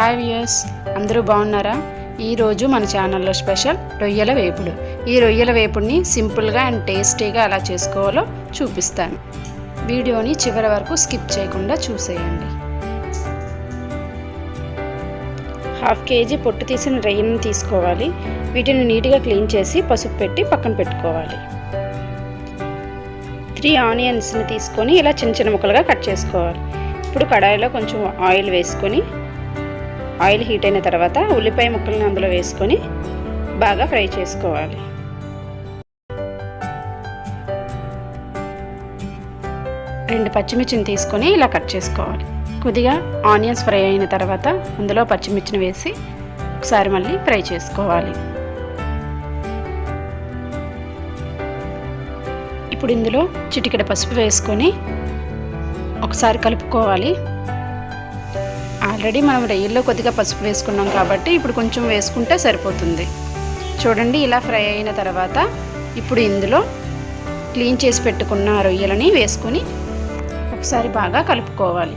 Hi viewers, అందరూ బాగున్నారా? ఈరోజు మన ఛానల్లో స్పెషల్ రొయ్యల వేపుడు. ఈ రొయ్యల వేపుడిని సింపుల్గా అండ్ టేస్టీగా ఎలా చేసుకోవాలో చూపిస్తాను. వీడియోని చివరి వరకు స్కిప్ చేయకుండా చూసేయండి. 1/2 కేజీ పొట్టు తీసిన రొయ్యలను తీసుకోవాలి. వీటిని నీట్గా క్లీన్ చేసి పసుపు పెట్టి పక్కన పెట్టుకోవాలి. 3 ఆనియన్స్ని తీసుకొని ఇలా చిన్న చిన్న ముక్కలుగా కట్ చేసుకోవాలి. ఇప్పుడు కడాయిలో కొంచెం ఆయిల్ వేసుకొని, ఆయిల్ హీట్ అయిన తర్వాత ఉల్లిపాయ ముక్కలను అందులో వేసుకొని బాగా ఫ్రై చేసుకోవాలి. రెండు పచ్చిమిర్చిని తీసుకొని ఇలా కట్ చేసుకోవాలి. కొద్దిగా ఆనియన్స్ ఫ్రై అయిన తర్వాత అందులో పచ్చిమిర్చిని వేసి ఒకసారి మళ్ళీ ఫ్రై చేసుకోవాలి. ఇప్పుడు ఇందులో చిటికెడ పసుపు వేసుకొని ఒకసారి కలుపుకోవాలి. ఆల్రెడీ మనం రొయ్యల్లో కొద్దిగా పసుపు వేసుకున్నాం కాబట్టి ఇప్పుడు కొంచెం వేసుకుంటే సరిపోతుంది. చూడండి, ఇలా ఫ్రై అయిన తర్వాత ఇప్పుడు ఇందులో క్లీన్ చేసి పెట్టుకున్న రొయ్యలని వేసుకొని ఒకసారి బాగా కలుపుకోవాలి.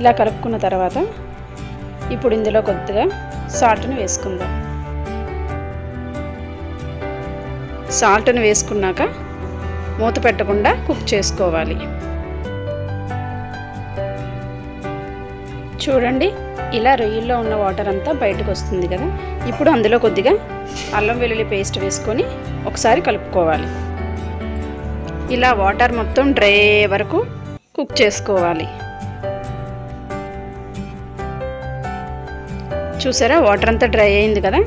ఇలా కలుపుకున్న తర్వాత ఇప్పుడు ఇందులో కొద్దిగా సాల్ట్ని వేసుకుందాం. సాల్ట్ని వేసుకున్నాక మూత పెట్టకుండా కుక్ చేసుకోవాలి. చూడండి, ఇలా రొయ్యల్లో ఉన్న వాటర్ అంతా బయటకు వస్తుంది కదా. ఇప్పుడు అందులో కొద్దిగా అల్లం వెల్లుల్లి పేస్ట్ వేసుకొని ఒకసారి కలుపుకోవాలి. ఇలా వాటర్ మొత్తం డ్రై అయ్యే వరకు కుక్ చేసుకోవాలి. చూసారా, వాటర్ అంతా డ్రై అయింది కదా.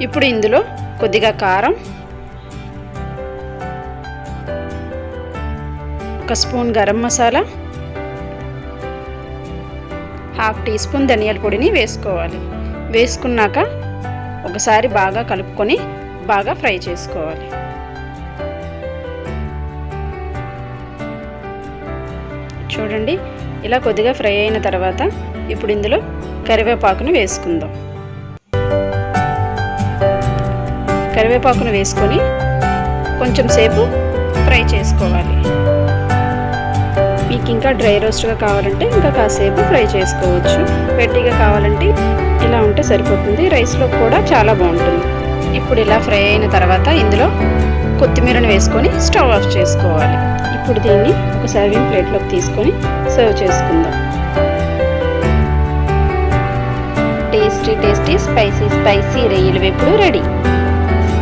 ఇప్పుడు ఇందులో కొద్దిగా కారం, 1 spoon garam masala, 1/2 teaspoon ధనియాల పొడిని వేసుకోవాలి. వేసుకున్నాక ఒకసారి బాగా కలుపుకొని బాగా ఫ్రై చేసుకోవాలి. చూడండి, ఇలా కొద్దిగా ఫ్రై అయిన తర్వాత ఇప్పుడు ఇందులో కరివేపాకును వేసుకుందాం. కరివేపాకును వేసుకొని కొంచెం సేపు ఫ్రై చేసుకోవాలి. మీకు ఇంకా డ్రై రోస్ట్గా కావాలంటే ఇంకా కాసేపు ఫ్రై చేసుకోవచ్చు. గట్టిగా కావాలంటే ఇలా ఉంటే సరిపోతుంది. రైస్లో కూడా చాలా బాగుంటుంది. ఇప్పుడు ఇలా ఫ్రై అయిన తర్వాత ఇందులో కొత్తిమీరను వేసుకొని స్టవ్ ఆఫ్ చేసుకోవాలి. ఇప్పుడు దీన్ని ఒక సర్వింగ్ ప్లేట్లోకి తీసుకొని సర్వ్ చేసుకుందాం. టేస్టీ టేస్టీ స్పైసీ రొయ్యల వేపుడు రెడీ.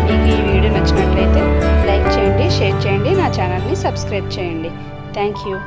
మీకు ఈ వీడియో నచ్చినట్లయితే లైక్ చేయండి, షేర్ చేయండి, నా ఛానల్ని సబ్స్క్రైబ్ చేయండి. Thank you.